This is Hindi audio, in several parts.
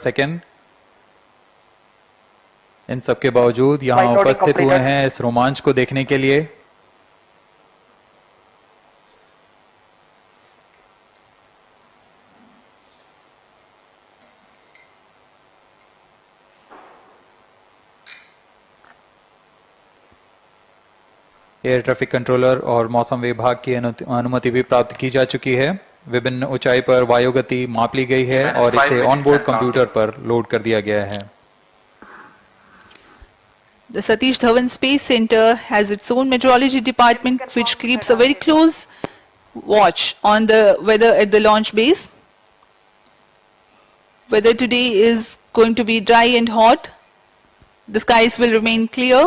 सेकेंड। इन सब के बावजूद यहाँ उपस्थित हुए हैं इस रोमांच को देखने के लिए। एयर ट्रैफिक कंट्रोलर और मौसम विभाग की अनुमति भी प्राप्त की जा चुकी है। विभिन्न ऊंचाई पर वायुगति माप ली गई है और इसे ऑनबोर्ड कंप्यूटर पर लोड कर दिया गया है। The Satish Dhawan Space Center has its own meteorology department which keeps a very close watch on the weather at the launch base. Weather today is going to be dry and hot. The skies will remain clear.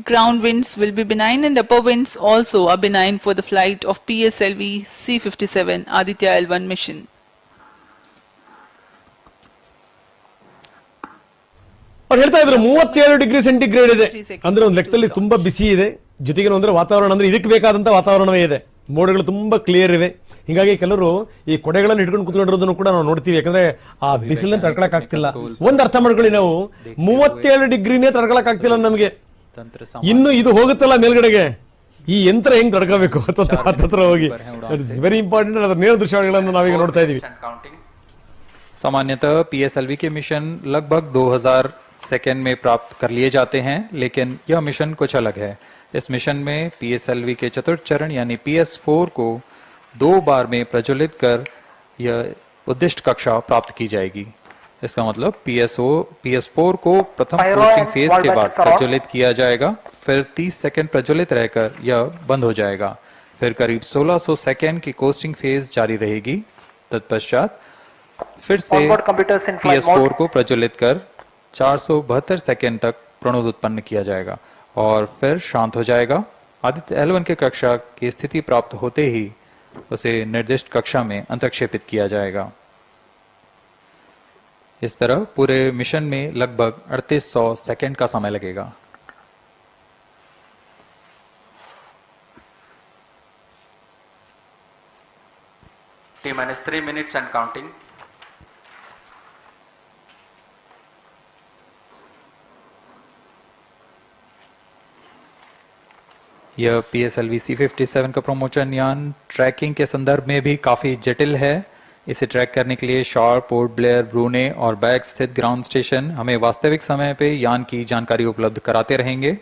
Ground winds will be benign and upper winds also are benign for the flight of PSLV C-57 Aditya L1 mission. ಅವ್ರು ಹೇಳ್ತಾ ಇದ್ರು 37 ಡಿಗ್ರಿ ಸೆಂಟಿಗ್ರೇಡ್ ಇದೆ ಅಂದ್ರೆ ಒಂದು ಲೆಕ್ಕದಲ್ಲಿ ತುಂಬಾ ಬಿಸಿ ಇದೆ. ಜೊತೆಗೆ ಅಂದ್ರೆ ವಾತಾವರಣ ಅಂದ್ರೆ ಇದಕ್ಕೆ ಬೇಕಾದಂತ ವಾತಾವರಣವೇ ಇದೆ. ಮೋಡಗಳು ತುಂಬಾ ಕ್ಲಿಯರ್ ಇವೆ. ಹೀಗಾಗಿ ಕೆಲವರು ಈ ಕೊಡೆಗಳನ್ನು ಹಿಡ್ಕೊಂಡು ಕೂತ್ಕೊಂಡಿರೋದನ್ನು ಕೂಡ ನಾವು ನೋಡ್ತೀವಿ. ಯಾಕಂದ್ರೆ ಆ ಬಿಸಿಲನ್ನ ತಡ್ಕೊಳಕ್ ಆಗ್ತಿಲ್ಲ. ಒಂದ್ ಅರ್ಥ ಮಾಡ್ಕೊಳ್ಳಿ, ನಾವು 37 ಡಿಗ್ರಿನೇ ತಡ್ಕೊಳಕ್ ಆಗ್ತಿಲ್ಲ ನಮಗೆ. ಇನ್ನು ಇದು ಹೋಗುತ್ತಲ್ಲ ಮೇಲ್ಗಡೆಗೆ, ಈ ಯಂತ್ರ ಹೆಂಗ್ ತಡ್ಕೋಬೇಕು ಹತ್ರ ಹೋಗಿ. It's very important. ಅದರ ನೇರ ದೃಶ್ಯಗಳನ್ನು ನಾವೀಗ ನೋಡ್ತಾ ಇದೀವಿ. सामान्यतः पीएसएलवी के मिशन लगभग 2000 सेकेंड में प्राप्त कर लिए जाते हैं, लेकिन यह मिशन कुछ अलग है। इस मिशन में पीएसएलवी के चतुर्थ चरण यानी PS4 को 2 बार में प्रज्वलित कर यह उद्दिष्ट कक्षा प्राप्त की जाएगी। इसका मतलब PS4 को प्रथम कोस्टिंग फेज के बाद प्रज्वलित किया जाएगा, फिर 30 सेकेंड प्रज्वलित रहकर यह बंद हो जाएगा। फिर करीब 1600 सेकेंड की कोस्टिंग फेज जारी रहेगी। तत्पश्चात फिर से PS4 को प्रज्वलित कर 472 सेकेंड तक प्रणोद उत्पन्न किया जाएगा और फिर शांत हो जाएगा। आदित्य L1 के कक्षा की स्थिति प्राप्त होते ही उसे निर्दिष्ट कक्षा में अंतर्क्षेपित किया जाएगा। इस तरह पूरे मिशन में लगभग 3800 सेकेंड का समय लगेगा। T-3 minutes and counting. यह PSLV C-57 का प्रमोशन यान ट्रैकिंग के संदर्भ में भी काफी जटिल है। इसे ट्रैक करने के लिए शॉर, पोर्ट ब्लेयर, ब्रूने और बैग स्थित ग्राउंड स्टेशन हमें वास्तविक समय पे यान की जानकारी उपलब्ध कराते रहेंगे।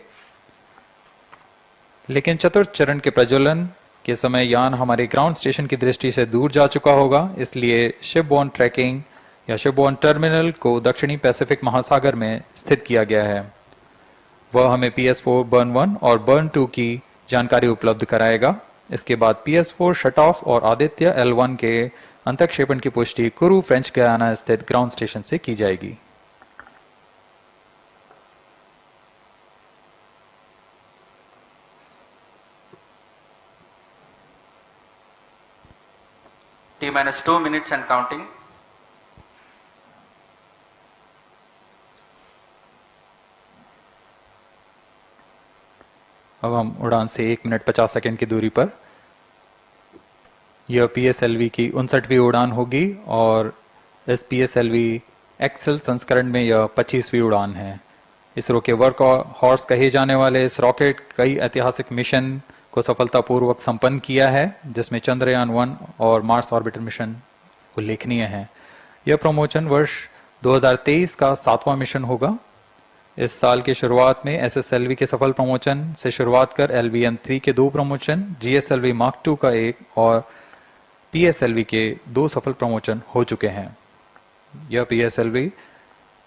लेकिन चतुर्थ चरण के प्रज्वलन के समय यान हमारे ग्राउंड स्टेशन की दृष्टि से दूर जा चुका होगा, इसलिए शिपबोर्न ट्रैकिंग या शिपबोर्न टर्मिनल को दक्षिणी पैसिफिक महासागर में स्थित किया गया है। वह हमें PS4 बर्न 1 और बर्न 2 की जानकारी उपलब्ध कराएगा। इसके बाद PS4 शट ऑफ और आदित्य L1 के अंतक्षेपण की पुष्टि कुरु फ्रेंच गयाना स्थित ग्राउंड स्टेशन से की जाएगी। T-2 minutes and counting. अब हम उड़ान से 1 मिनट 50 सेकेंड की दूरी पर। यह PSLV की 59वीं उड़ान होगी और इस PSLV एक्सेल संस्करण में यह 25वीं उड़ान है। इसरो के वर्क हॉर्स कहे जाने वाले इस रॉकेट कई ऐतिहासिक मिशन को सफलतापूर्वक संपन्न किया है, जिसमें चंद्रयान 1 और मार्स ऑर्बिटर मिशन उल्लेखनीय है। यह प्रमोशन वर्ष 2023 का 7वां मिशन होगा। इस साल की शुरुआत में SSLV के सफल प्रमोशन से शुरुआत कर LVM-3 के 2 प्रमोशन, GSLV Mark II का 1 और PSLV के 2 सफल प्रमोशन हो चुके हैं। यह PSLV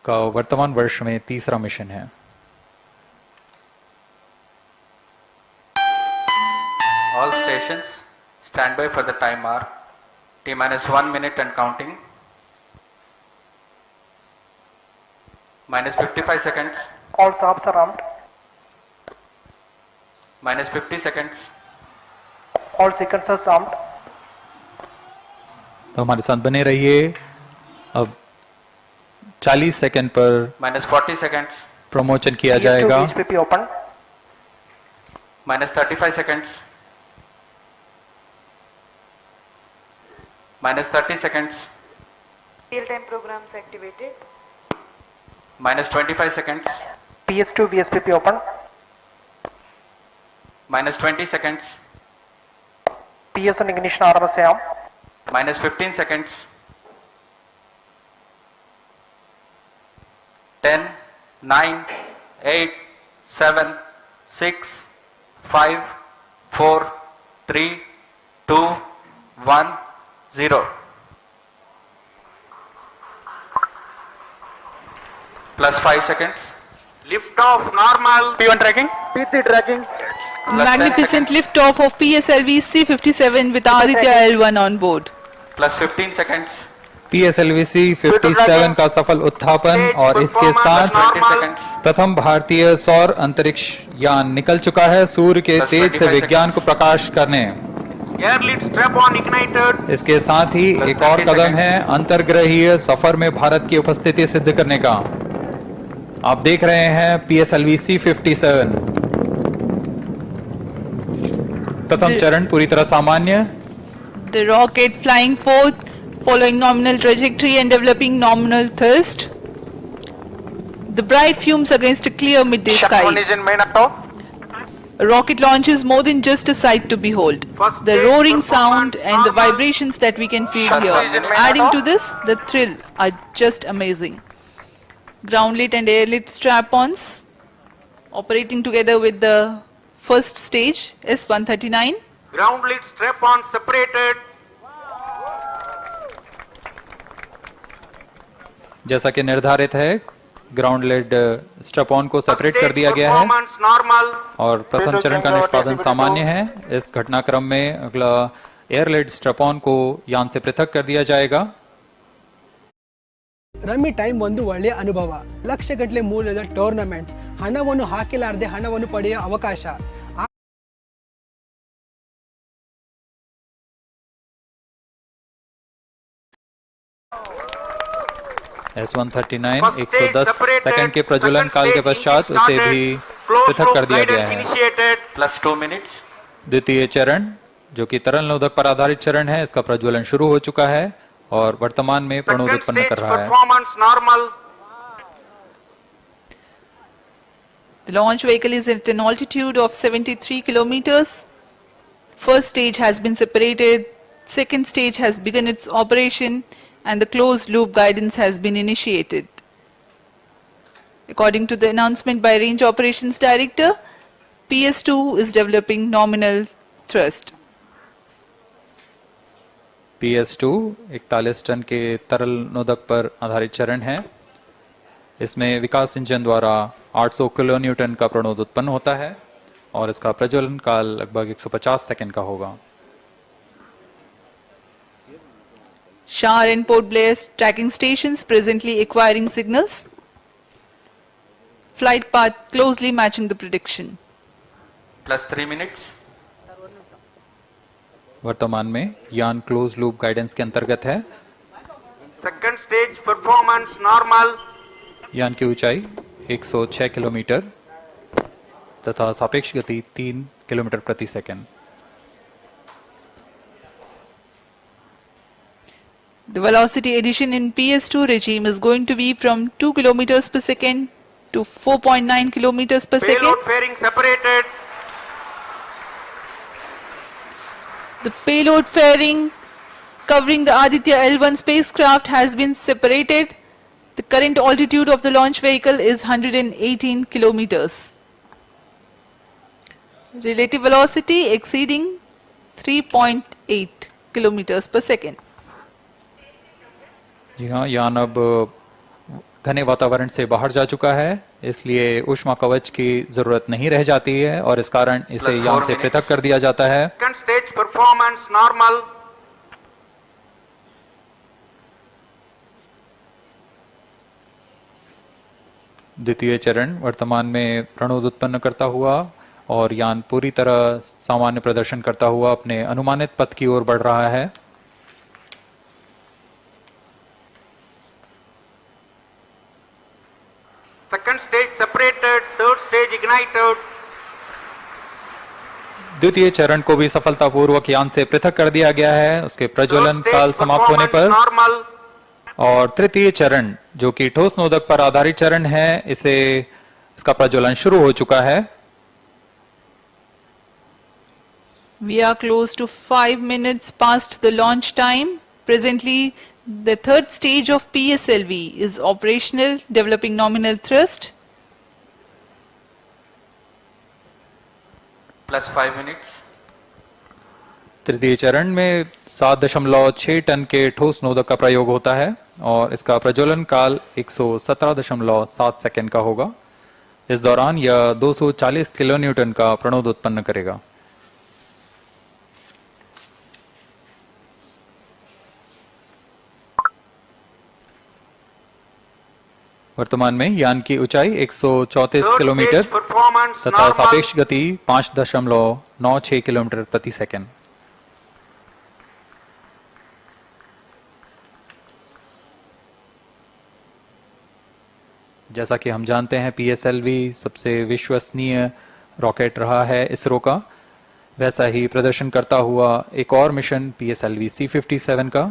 का वर्तमान वर्ष में 3रा मिशन है। All stations stand by for the time mark. T-1 minute and counting. -55 seconds. All stops are armed. -50 seconds. All sequencers armed. तो हमारे साथ बने रहिए। अब 40 सेकंड पर -40 seconds. प्रमोशन किया जाएगा। VSPP open. -35 seconds. -30 seconds. Real-time programs activated. Minus 25 seconds. PS2 VSPP open. Minus 20 seconds. PS1 ignition RMS on. Minus 15 seconds. 10, 9, 8, 7, 6, 5, 4, 3, 2, 1, 0. Plus 5 seconds. Lift off normal. P1 tracking. P3 tracking. Magnificent liftoff of PSLV C-57 with Aditya L1 on board. Plus 15 seconds. PSLV-C 57 का सफल उत्थापन और इसके साथ 20 seconds. प्रथम भारतीय सौर अंतरिक्ष यान निकल चुका है सूर्य के Plus तेज से 25 विज्ञान को प्रकाश करने। Air lead strap-on ignited. इसके साथ ही Plus एक और 30 कदम seconds. है अंतर्ग्रहीय सफर में भारत की उपस्थिति सिद्ध करने का। आप देख रहे हैं PSLV-C 57 प्रथम चरण पूरी तरह सामान्य। The rocket flying forth, following nominal trajectory and developing nominal thrust. The bright fumes against a clear midday Shut one sky. is in main auto. A rocket launch is more than just a sight to behold. First The stage roaring performance sound and the normal. vibrations that we can feel First here, stage in main adding auto. to this, the thrill are just amazing. Ground lit and air lit strap-ons operating together with the first stage S-139. Ground lead strap-on separated. जैसा कि निर्धारित है ग्राउंड लेड स्ट्रप ऑन को First सेपरेट कर stage दिया गया है performance normal. और प्रथम चरण का निष्पादन सामान्य है। इस घटनाक्रम में अगला एयर लेड स्ट्रप ऑन को यान से पृथक कर दिया जाएगा। ರಮ್ಮಿ ಟೈಮ್ ಒಂದು ಒಳ್ಳೆಯ ಅನುಭವ. ಲಕ್ಷಗಟ್ಟಲೆ ಮೌಲ್ಯದ ಟೂರ್ನಮೆಂಟ್ಸ್, ಹಣವನ್ನು ಹಾಕಿಲಾರದೆ ಹಣವನ್ನು ಪಡೆಯುವ ಅವಕಾಶ. S-139 110 सेकंड के प्रज्वलन काल के पश्चात उसे भी पृथक कर दिया गया है। Plus 2 minutes. द्वितीय चरण जो कि तरल नोदक पर आधारित चरण है, इसका प्रज्वलन शुरू हो चुका है और वर्तमान में प्रणोद Second उत्पन्न stage कर रहा है। performance normal. The launch vehicle is at an altitude of 73 kilometers. First stage has been separated, second stage has begun its operation, and the closed loop guidance has been initiated. According to the announcement by Range Operations Director, PS2 is developing nominal thrust. PS2 41 ton के तरल नोदक पर आधारित चरण है। इसमें विकास इंजन द्वारा 800 किलो न्यूटन का प्रणोद उत्पन्न होता है और इसका प्रज्वलन काल लगभग 150 सेकंड का होगा। Shar and Port Blair tracking stations presently acquiring signals. Flight path closely matching the prediction. Plus 3 minutes. वर्तमान में यान क्लोज लूप गाइडेंस के अंतर्गत है। Second stage performance normal. यान की ऊंचाई 106 किलोमीटर तथा सापेक्ष गति 3 किलोमीटर प्रति second. The velocity addition in PS2 regime is going to be from 2 kilometers per second to 4.9 kilometers per second. Payload fairing separated. The payload fairing covering the Aditya L1 spacecraft has been separated. The current altitude of the launch vehicle is 118 kilometers. Relative velocity exceeding 3.8 kilometers per second. जी हाँ, यान अब घने वातावरण से बाहर जा चुका है, इसलिए ऊष्मा कवच की जरूरत नहीं रह जाती है और इस कारण इसे Plus यान 4 से minutes. पृथक कर दिया जाता है। Second stage performance normal. द्वितीय चरण वर्तमान में प्रणोद उत्पन्न करता हुआ और यान पूरी तरह सामान्य प्रदर्शन करता हुआ अपने अनुमानित पथ की ओर बढ़ रहा है। Second stage separated. Third stage ignited. द्वितीय चरण को भी सफलतापूर्वक यान से पृथक कर दिया गया है उसके Third प्रज्वलन stage काल समाप्त होने performance पर normal. और तृतीय चरण जो कि ठोस नोदक पर आधारित चरण है, इसका प्रज्वलन शुरू हो चुका है। We are close to 5 minutes past the launch time. Presently, the third stage of PSLV is operational, developing nominal thrust. Plus 5 minutes. तृतीय चरण में 7.6 टन के ठोस नोदक का प्रयोग होता है और इसका प्रज्वलन काल 117.7 सेकंड का होगा। इस दौरान यह 240 किलोन्यूटन का प्रणोद उत्पन्न करेगा। वर्तमान में यान की ऊंचाई 134 किलोमीटर तथा सापेक्ष गति 5.96 किलोमीटर प्रति सेकंड। जैसा कि हम जानते हैं PSLV सबसे विश्वसनीय रॉकेट रहा है इसरो का, वैसा ही प्रदर्शन करता हुआ एक और मिशन PSLV C-57 का